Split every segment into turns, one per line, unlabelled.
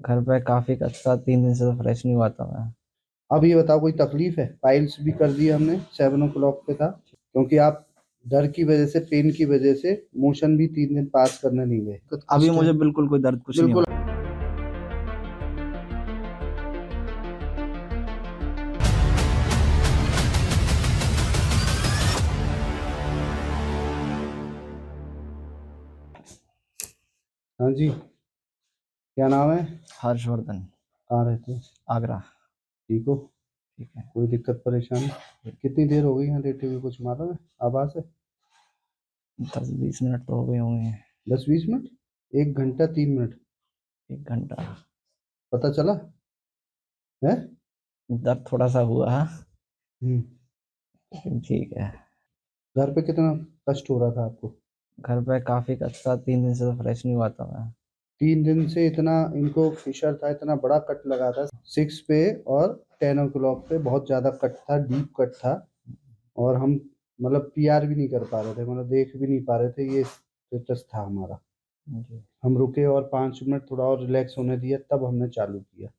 घर पे काफी अच्छा, 3 दिन से तो फ्रेश नहीं हुआ था मैं।
अब ये बताओ, कोई तकलीफ है? पाइल्स भी कर दी हमने, 7 o'clock पे था, क्योंकि आप डर की वजह से, पेन की वजह से मोशन भी 3 दिन पास करने नहीं गए।
अभी
कष्ट है
मुझे बिल्कुल कोई दर्द कुछ नहीं हो
बिल्कुल।
रहा।
हाँ जी, क्या नाम है?
हर्षवर्धन।
कहाँ रहते हैं?
आगरा।
ठीक हो?
ठीक है।
कोई दिक्कत परेशानी? कितनी देर हो गई यहाँ लेटे हुए, कुछ मालूम है? आवाज है?
10-20 मिनट तो हो गए होंगे।
10-20 मिनट? 1 घंटा 3 मिनट?
1 घंटा।
पता चला है?
दर्द थोड़ा सा हुआ है,
हम्म।
लेकिन ठीक है।
घर पे कितना कष्ट हो रहा था आपको?
घर पे काफी अच्छा, 3 दिन से तो फ्रेश नहीं हुआ था मैं।
3 दिन से इतना इनको फिशर था, इतना बड़ा कट लगा था 6 पे, और 10 o'clock पे बहुत ज्यादा कट था, डीप कट था। और हम मतलब पीआर भी नहीं कर पा रहे थे, मतलब देख भी नहीं पा रहे थे, ये स्टेटस था हमारा।
जी।
हम रुके और 5 मिनट थोड़ा और रिलैक्स होने दिया, तब हमने चालू किया।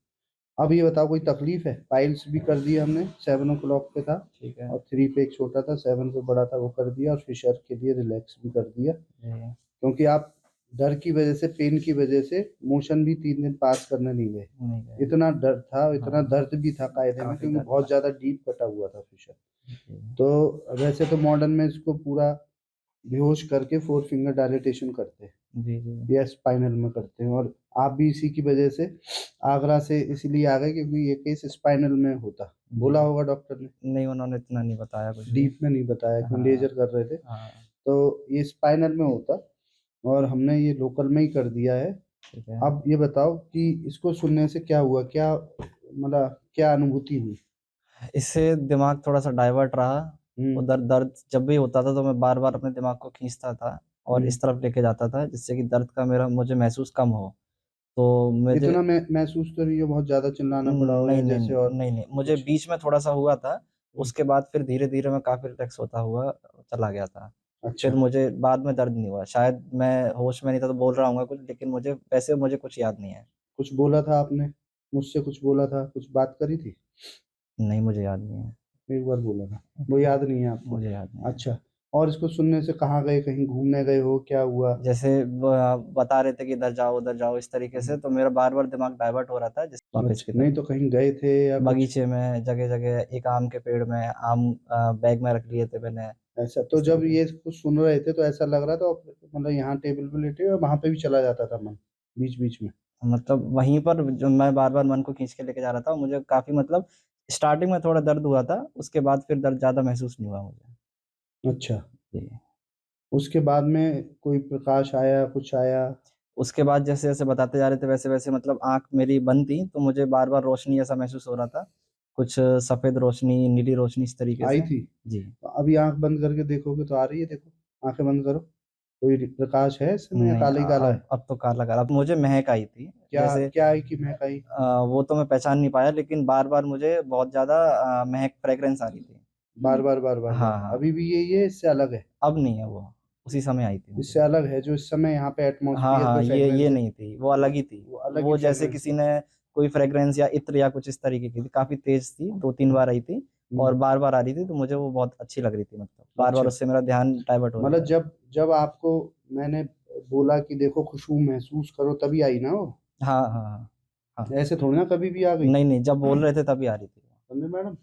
अब ये बताओ, कोई तकलीफ है? पाइल्स भी कर दी हमने, 7 o'clock पे था,
ठीक है।
और 3 पे एक छोटा था, 7 पे बड़ा था, वो कर दिया, और फिशर के लिए रिलैक्स भी कर दिया,
जी।
क्योंकि आप डर की वजह से, पेन की वजह से मोशन भी 3 दिन पास करने नहीं गए।
नहीं गए।
इतना डर था, इतना
हाँ,
दर्द भी था कायदे में,
काफी
क्योंकि
दर्द
बहुत
था।
ज्यादा डीप कटा हुआ था फिशर।
जी।
तो वैसे तो मॉडर्न में इसको पूरा बेहोश करके 4 फिंगर डायलिटेशन करते हैं,
जी। जी।
या स्पाइनल में करते हैं, और आप भी इसी की वजह से आगरा से इसलिए आ गए, क्योंकि ये केस स्पाइनल में होता।
जी।
बोला होगा डॉक्टर ने?
नहीं, उन्होंने इतना नहीं बताया कुछ भी।
डीप में नहीं बताया, क्यों
हाँ।
लेजर कर रहे थे।
हाँ।
तो ये स्पाइनल में होता, और हमने ये लोकल में ही कर दिया है।
ठीक है।
अब ये बताओ कि इसको सुनने से क्या हुआ, क्या मतलब क्या अनुभूति हुई?
इससे दिमाग थोड़ा सा डाइवर्ट रहा।
हम्म।
उधर दर्द जब भी होता था तो मैं बार बार अपने दिमाग को खींचता था और
हम्म।
इस तरफ लेके जाता था, जिससे कि दर्द का मेरा मुझे महसूस कम हो। तो मुझे
इतना महसूस तो नहीं हो, बहुत ज्यादा चिल्लाना पड़ा हो
नहीं
या
नहीं
जैसे और
नहीं नहीं, मुझे
कुछ?
बीच में थोड़ा सा हुआ था।
हम्म।
उसके बाद फिर धीरे धीरे मैं काफी रिलैक्स होता हुआ चला गया था।
अच्छा।
फिर मुझे बाद में दर्द नहीं हुआ, शायद मैं होश में नहीं था तो बोल रहा हूँ कुछ, लेकिन मुझे वैसे मुझे कुछ याद नहीं है।
कुछ बोला था आपने? मुझसे कुछ बोला था, कुछ बात करी थी?
नहीं, मुझे याद नहीं है।
एक बार बोला था, वो याद नहीं है आपको?
मुझे याद नहीं है।
अच्छा। और इसको सुनने से कहाँ गए, कहीं घूमने गए हो, क्या हुआ?
जैसे बता रहे थे कि इधर जाओ उधर जाओ इस तरीके से, तो मेरा बार बार दिमाग डाइवर्ट हो रहा था जिस वापस की
अच्छा, नहीं
तरफ।
तो कहीं गए थे या कुछ?
बगीचे में, जगह जगह, एक आम के पेड़ में आम बैग में रख लिए थे मैंने।
ऐसा तो
इस
जब
तरीके
ये
से
कुछ सुन रहे थे तो ऐसा लग रहा था, मतलब यहाँ टेबल पे लेटे और वहां पे भी चला जाता था मन, बीच बीच में?
मतलब वहीं पर जो मैं बार बार मन को खींच के लेके जा रहा था, मुझे काफी मतलब स्टार्टिंग में थोड़ा दर्द हुआ था, उसके बाद फिर दर्द ज्यादा महसूस नहीं हुआ मुझे।
अच्छा।
जी।
उसके बाद में कोई प्रकाश आया, कुछ आया?
उसके बाद जैसे जैसे बताते जा रहे थे वैसे वैसे मतलब आंख मेरी बंद थी तो मुझे बार बार रोशनी ऐसा महसूस हो रहा था, कुछ सफेद रोशनी, नीली रोशनी, इस तरीके
आई
से।
थी?
जी।
तो अभी आंख बंद करके देखोगे तो आ रही है, देखो, आंखें बंद करो। कोई प्रकाश है इसमें, या
नहीं,
काला ही काला है?
अब तो काला काला, अब मुझे महक आई थी।
क्या
जैसे
क्या आई की महक आई?
वो तो मैं पहचान नहीं पाया, लेकिन बार बार मुझे बहुत ज्यादा महक, फ्रेग्रेंस आ रही थी।
बार बार बार बार बार?
हाँ हाँ।
अभी भी यही है, इससे अलग है?
अब नहीं है वो, उसी समय आई थी मुझे।
इससे अलग है, जो इस समय यहाँ पे
हाँ
एटमॉस्फेयर
हाँ,
पे
ये
फ्रेग्रेंस है,
नहीं थी, वो अलग ही थी।
वो अलग ही
वो जैसे
फ्रेग्रेंस
किसी
है।
ने कोई फ्रेग्रेंस या इत्र या कुछ इस तरीके की थी, काफी तेज थी, 2-3 बार आई थी और
हम्म।
बार बार आ रही थी, तो मुझे वो बहुत अच्छी लग रही थी, मतलब बार बार
अच्छा।
उससे मेरा ध्यान डाइवर्ट हो
मतलब
जाता था।
जब जब आपको मैंने बोला कि देखो खुशबू महसूस करो, तभी आई ना वो?
हाँ हाँ हाँ। हाँ।
ऐसे थोड़ी ना कभी भी आ गई।
नहीं नहीं, जब बोल रहे थे तभी आ रही थी।
समझे मैडम?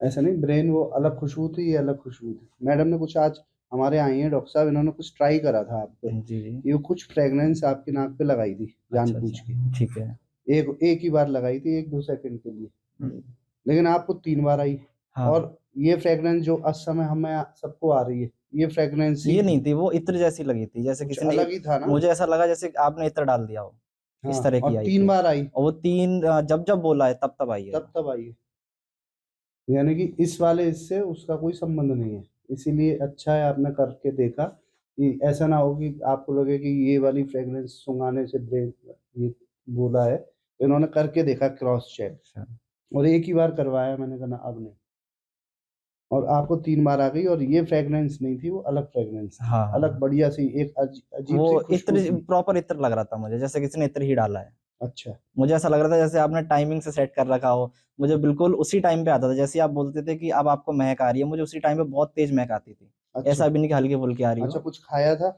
ऐसा नहीं, ब्रेन वो अलग खुशबू थी, ये अलग खुशबू थी। मैडम ने कुछ आज हमारे आई हैं डॉक्टर साहब, इन्होंने कुछ ट्राई करा था आप पे,
जी जी।
ये कुछ फ्रेग्रेंस आपकी नाक पे लगाई थी
अच्छा
जानबूझ
अच्छा।
के।
ठीक है।
एक एक ही बार लगाई थी, 1-2 सेकंड के लिए,
हम्म।
लेकिन आपको 3 बार आई।
हाँ।
और ये फ्रेग्रेंस जो इस समय हमें सबको आ रही है, ये फ्रेग्रेंस ही
ये नहीं
थी?
थी, वो इत्र जैसी लगी थी, जैसे
कुछ
किसी ने
अलग ही था ना?
मुझे ऐसा लगा जैसे आपने इत्र डाल दिया हो।
हाँ,
इस तरह
और
की आई
तीन
थी।
बार आई?
और वो तीन जब जब बोला है तब तब आई है
तब
वो।
तब आई है? यानी कि इस वाले इससे उसका कोई संबंध नहीं है। इसीलिए अच्छा है आपने करके देखा, कि ऐसा ना हो कि आपको लगे कि ये वाली फ्रेग्रेंस सुंघाने से ब्रेन ये बोला है। इन्होंने करके देखा क्रॉस चेक,
अच्छा।
और एक ही बार करवाया, मैंने कहा ना अब नहीं। और आपको 3 बार आ गई, और ये फ्रेग्रेंस नहीं थी, वो अलग फ्रेग्रेंस थी,
हाँ
अलग
हाँ।
बढ़िया सी एक अजीब
वो
सी खुशबू
इत्र,
थी।
प्रॉपर इत्र लग रहा था मुझे, जैसे किसी ने इत्र ही डाला है।
अच्छा,
मुझे ऐसा लग रहा था जैसे आपने टाइमिंग से सेट कर रखा हो। मुझे बिल्कुल उसी टाइम पे आता था, जैसे ही आप बोलते थे कि अब आपको महक आ रही है, मुझे उसी टाइम पे बहुत तेज़ महक आती थी।
अच्छा,
ऐसा भी नहीं कि हल्की-फुल्की आ रही
अच्छा
हो।
कुछ खाया था?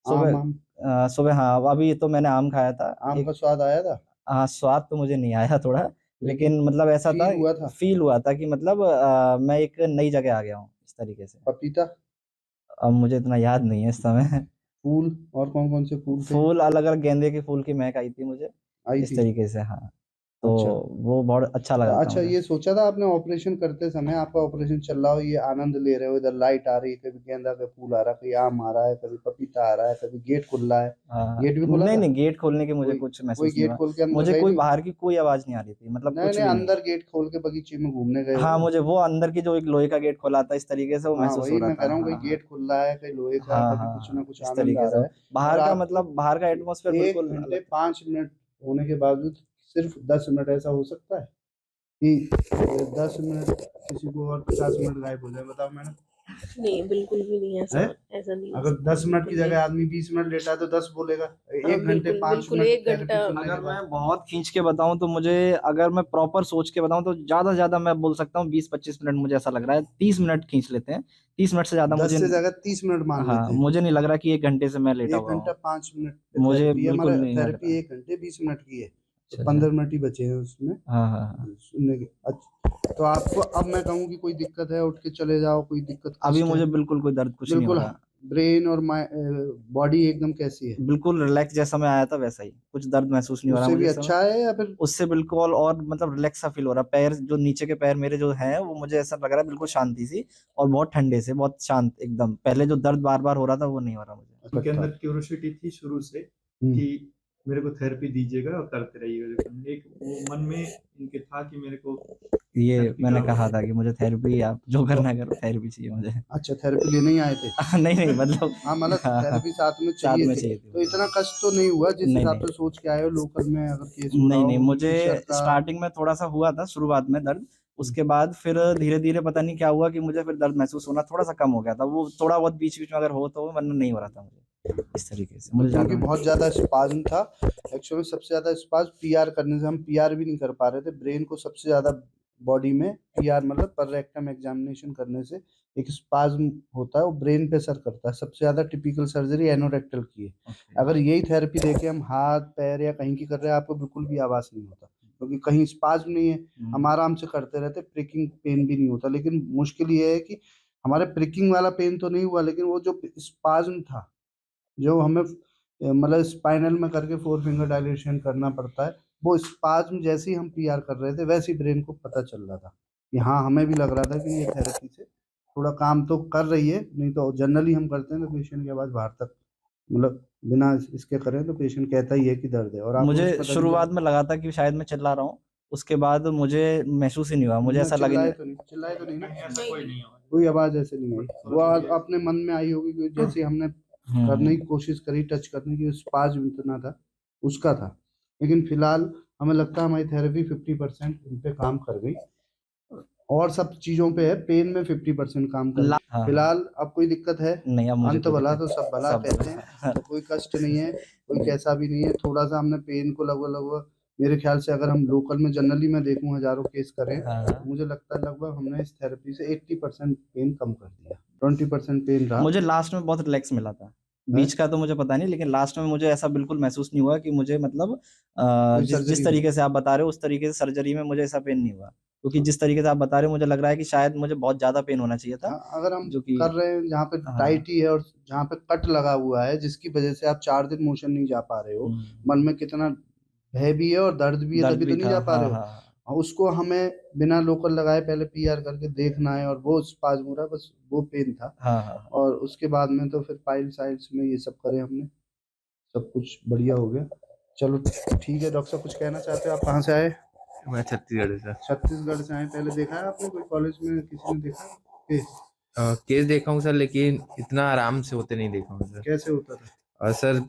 सुबह
आम-वाम?
सुबह हाँ, अभी तो मैंने आम खाया था।
आम का
एक
स्वाद आया था?
स्वाद तो मुझे नहीं आया थोड़ा,
लेकिन
लेकिन मतलब ऐसा था,
फ़ील हुआ था?
फ़ील हुआ था कि मतलब मैं एक नई जगह आ गया हूँ, इस तरीके से।
पपीता,
अब मुझे इतना याद नहीं है इस समय।
फूल और कौन-कौन से फूल थे?
फूल अलग-अलग गेंदे के फूल की महक आई थी मुझे,
आई
इस
थी?
तरीके से हाँ। तो
अच्छा।
वो बहुत अच्छा
तो
लगा था
अच्छा
मुझे।
ये सोचा था आपने ऑपरेशन करते समय आपका ऑपरेशन चल रहा हो, ये आनंद ले रहे हो, इधर लाइट आ रही है, कभी गेंदा का फूल आ रहा है, कभी आम आ रहा है, कभी पपीता आ रहा है, कभी गेट खुल रहा है।
हाँ,
गेट भी खुला
नहीं,
था?
नहीं गेट खोलने की मुझे
कोई
कुछ
कोई
महसूस नहीं
गेट
हुआ।
खोल के अंदर
मुझे
गए
कोई
नहीं?
बाहर की कोई आवाज़ नहीं आ रही थी, मतलब
नहीं,
कुछ
नहीं
भी नहीं।
अंदर गेट खोल के बगीचे में घूमने गए
हाँ,
हो?
मुझे वो अंदर की जो एक लोहे का गेट खुला था, इस तरीके से वो
हाँ,
महसूस हो
वही
रहा
मैं कह
था।
रहा हूँ कहीं
हाँ, हाँ।
गेट खुल रहा है, कहीं लोहे का,
हाँ,
कभी
हाँ,
कुछ ना
हाँ,
कुछ
इस
आनंद आ
तरीके से।
रहा है। और
बाहर का
आप
मतलब बाहर का एटमॉस्फेयर
1
बिल्कुल
घंटे
अलग था।
5 मिनट होने के बावजूद सिर्फ 10 मिनट ऐसा हो सकता है कि 10 मिनट किसी को और 50 मिनट गायब हो जाए? बताओ मैडम।
नहीं, बिल्कुल भी नहीं ऐसा
हैं?
ऐसा नहीं हो
अगर
सकता,
10 मिनट की
बिल्कुल नहीं।
जगह आदमी 20 मिनट लेटा है तो 10 बोलेगा।
हाँ,
1 घंटे
बिल्कुल,
5
बिल्कुल
मिनट
1
थेरेपी
घंटा
सुनने के
अगर
बाद
मैं बहुत खींच के बताऊँ तो मुझे, अगर मैं प्रॉपर सोच के बताऊँ तो ज़्यादा से ज़्यादा मैं बोल सकता हूँ 20-25 मिनट, मुझे ऐसा लग रहा है। 30 मिनट खींच लेते हैं। 30 मिनट से ज़्यादा
10
मुझे,
से जगह 30 मिनट मान
हाँ,
लेते हैं।
मुझे नहीं लग रहा कि 1 घंटे से मैं लेटा
1
हुआ
घंटा
हूँ।
5 मिनट पे
मुझे
थेरेपी है।
बिल्कुल
हमारा
नहीं लग
थेरेपी
रहा।
1 घंटे 20 मिनट की है। तो
अच्छा, अच्छा।
15 मिनट ही बचे हैं उसमें
हाँ, हाँ, हाँ।
सुनने के। अच्छा, तो आपको अब मैं कहूँ कि कोई दिक्कत है, उठ के चले जाओ, कोई दिक्कत,
अभी
कष्ट है?
मुझे बिल्कुल कोई दर्द कुछ नहीं हो
बिल्कुल
रहा।
ब्रेन और बॉडी एकदम कैसी है?
बिल्कुल रिलैक्स जैसा मैं आया था वैसा ही। कुछ दर्द महसूस नहीं हो रहा
उससे
मुझे
भी
इस समय।
अच्छा है या फिर?
उससे बिल्कुल और मतलब रिलैक्स सा फ़ील हो रहा है। पैर जो नीचे के पैर मेरे जो हैं, वो मुझे ऐसा लग रहा है बिल्कुल शांति सी और बहुत ठंडे से, बहुत शांत एकदम। पहले जो दर्द बार-बार हो रहा था वो नहीं हो रहा मुझे।
उनके
अच्छा।
अंदर क्यूरोसिटी थी शुरू से
हुँ।
कि मेरे को थेरेपी दीजिएगा और करते रहिएगा। लेकिन एक वो मन में इनके था कि मेरे को
ये
थेरेपी
मैंने
करवाओ।
कहा था कि मुझे थेरेपी, आप जो
तो
करना करो, थेरेपी चाहिए मुझे।
अच्छा थेरेपी लेने ही आए थे?
नहीं, नहीं मतलब
हाँ, मतलब
हाँ, हाँ,
थेरेपी साथ में
साथ
चाहिए
में
थी।
चाहिए थी
तो
मुझे।
इतना कष्ट तो नहीं हुआ जिस
नहीं,
हिसाब
नहीं।
से सोच के आए हो लोकल में अगर केस हो रहा
नहीं, नहीं,
हो,
मुझे
फ़िशर का?
स्टार्टिंग में थोड़ा-सा हुआ था शुरुआत में दर्द,
हुँ।
उसके बाद फिर धीरे-धीरे पता नहीं क्या हुआ कि मुझे फिर दर्द महसूस होना थोड़ा-सा कम हो गया था। वो थोड़ा बहुत बीच-बीच में अगर हो तो, वरना नहीं हो रहा था मुझे, इस तरीके से।
तो
मुझे
क्योंकि
ज़्यादा
बहुत ज़्यादा स्पाज़्म था, एक्चुअली सबसे ज़्यादा स्पाज़्म पीआर करने से, हम पीआर भी नहीं कर पा रहे थे। ब्रेन को सबसे ज़्यादा बॉडी में पीआर मतलब पर रेक्टम एग्ज़ामिनेशन करने से एक स्पाज़्म होता है, वो ब्रेन पे असर करता है। सबसे ज़्यादा टिपिकल सर्जरी एनोरेक्टल की है।
ओके।
अगर यही थेरेपी देके हम हाथ, पैर या कहीं की कर रहे हैं, आपको बिल्कुल भी आभास नहीं होता, क्योंकि कहीं स्पाज़्म नहीं है। हम आराम से करते रहते, प्रिकिंग पेन भी नहीं होता। लेकिन मुश्किल ये है कि हमारे प्रिकिंग वाला पेन तो नहीं हुआ, लेकिन वो जो स्पाज़्म था, जो हमें मतलब स्पाइनल में करके 4 फिंगर डायलेशन करना पड़ता है, वो स्पाज़्म जैसे ही हम पीआर कर रहे थे, वैसे ही ब्रेन को पता चल रहा था कि हाँ, हमें भी लग रहा था कि ये थेरेपी से थोड़ा काम तो कर रही है, नहीं तो जनरली हम करते हैं तो पेशेंट की आवाज़ बाहर तक मतलब बिना इसके करें तो पेशेंट कहता ही है कि दर्द है और आपको कुछ
मुझे
पता नहीं
शुरुआत
चला।
में लगा था कि शायद मैं चिल्ला रहा हूँ, उसके बाद मुझे महसूस ही नहीं हुआ। मुझे
ना
ऐसा लगा ही नहीं।
चिल्लाए तो नहीं ना?
नहीं ऐसा कोई नहीं हुआ।
कोई आवाज़ ऐसे नहीं आई। वो अपने मन में आई होगी कि जैसे हमने करने की कोशिश करी टच करने की, स्पाज़्म इतना था, उसका था। लेकिन फ़िलहाल हमें लगता है हमारी थेरेपी 50% इन पे काम कर गई और सब चीज़ों पे है, पेन में 50% काम कर गई।
हाँ, हाँ।
फ़िलहाल अब कोई दिक्कत है?
नहीं, अब मुझे
अंत
कोई
भला
दिक्कत
तो सब भला
सब
कहते हैं, तो कोई कष्ट नहीं है, कोई कैसा भी नहीं है। थोड़ा-सा हमने पेन को लगभग-लगभग मेरे ख़्याल से अगर हम लोकल में जनरली मैं देखूँ हज़ारों केस करे,
हाँ,
तो
हाँ।
मुझे लगता है लगभग हमने इस थेरेपी से 80% पेन कम कर दिया। 20% पेन रहा।
मुझे लास्ट में बहुत रिलैक्स मिला था।
हैं?
बीच का तो मुझे पता नहीं, लेकिन लास्ट में मुझे ऐसा बिल्कुल महसूस नहीं हुआ कि मुझे मतलब
कोई
जिस
सर्जरी
जिस
हुई?
तरीके से आप बता रहे हो उस तरीके से सर्जरी में मुझे ऐसा पेन नहीं हुआ। क्योंकि जिस तरीके से आप बता रहे हो मुझे लग रहा है कि शायद मुझे बहुत ज़्यादा पेन होना चाहिए था,
हाँ, अगर हम
जो कि
कर रहे हैं जहाँ पे
हाँ।
टाइट ही है और जहाँ पे कट लगा हुआ है, जिसकी वज़ह से आप 4 दिन मोशन नहीं जा पा रहे हो,
हुँ।
मन में कितना भय भी है और दर्द भी है,
दर्द
तभी तो
भी
नहीं
था।
जा पा
हाँ,
रहे हो।
हाँ, हाँ।
उसको हमें बिना लोकल लगाए पहले पीआर करके देखना है और वो स्पाज़्म हो रहा है, बस वो पेन था।
हाँ, हाँ, हाँ।
और उसके बाद में तो फिर पाइल्स-साइल्स में ये सब करे हमने, सब कुछ बढ़िया हो गया। चलो ठीक है डॉक्टर साहब, कुछ कहना चाहते हो? आप कहाँ से आए?
मैं छत्तीसगढ़ से।
छत्तीसगढ़ से आए। पहले देखा है आपने कोई कॉलेज में किसी ने देखा केस?
केस देखा हूँ सर, लेकिन इतना आराम से होते नहीं देखा हूँ सर।
कैसे होता था?
और सर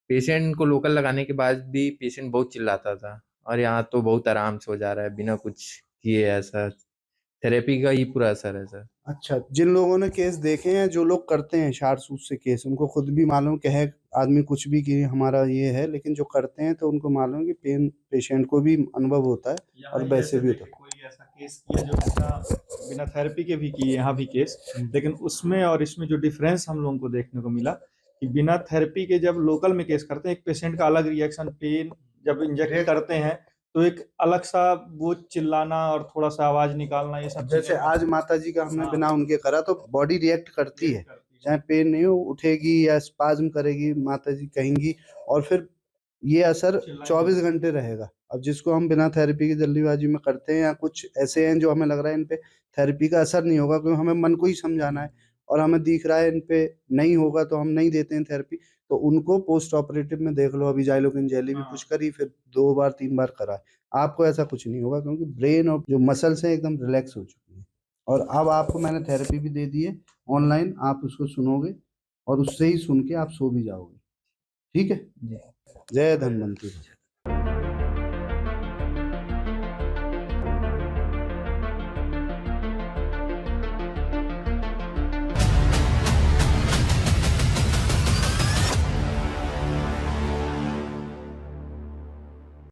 पेशेंट को लोकल लगाने के बाद भी पेशेंट बहुत चिल्लाता था, और यहाँ तो बहुत आराम से हो जा रहा है बिना कुछ किए। ऐसा थेरेपी का ही पूरा असर है सर।
अच्छा, जिन लोगों ने केस देखे हैं, जो लोग करते हैं शार्ट सूट से केस, उनको खुद भी मालूम कि है आदमी कुछ भी कि हमारा ये है, लेकिन जो करते हैं तो उनको मालूम है कि पेन पेशेंट को भी अनुभव होता है
यहाँ
और
ये
वैसे
ऐसे
भी होता
देखे कोई ऐसा केस किया जो बिना बिना थेरेपी के भी किए यहाँ भी केस, लेकिन उसमें और इसमें जो डिफरेंस हम लोगों को देखने को मिला कि बिना थेरेपी के जब लोकल में केस करते हैं, एक पेशेंट का अलग रिएक्शन, पेन जब इंजेक्ट करते हैं तो एक अलग सा वो चिल्लाना और थोड़ा सा आवाज निकालना, ये सब
जैसे आज माता जी का हमने
हाँ।
बिना उनके करा तो बॉडी रिएक्ट करती है, चाहे पेन नहीं हो, उठेगी या स्पाज्म करेगी, माता जी कहेंगी, और फिर ये असर 24 घंटे रहेगा। अब जिसको हम बिना थेरेपी की जल्दीबाजी में करते हैं, या कुछ ऐसे हैं जो हमें लग रहा है इन पे थेरेपी का असर नहीं होगा, क्योंकि हमें मन को ही समझाना है और हमें दिख रहा है इन पे नहीं होगा तो हम नहीं देते हैं थेरेपी, तो उनको पोस्ट ऑपरेटिव में देख लो, अभी जाइलोकेन जेली भी कुछ करी, फिर 2 बार 3 बार करा है, आपको ऐसा कुछ नहीं होगा, क्योंकि ब्रेन और जो मसल्स हैं एकदम रिलैक्स हो चुकी है। और अब आपको मैंने थेरेपी भी दे दी है ऑनलाइन, आप उसको सुनोगे और उससे ही सुन के आप सो भी जाओगे। ठीक है,
जी।
जय धन्वंतरी।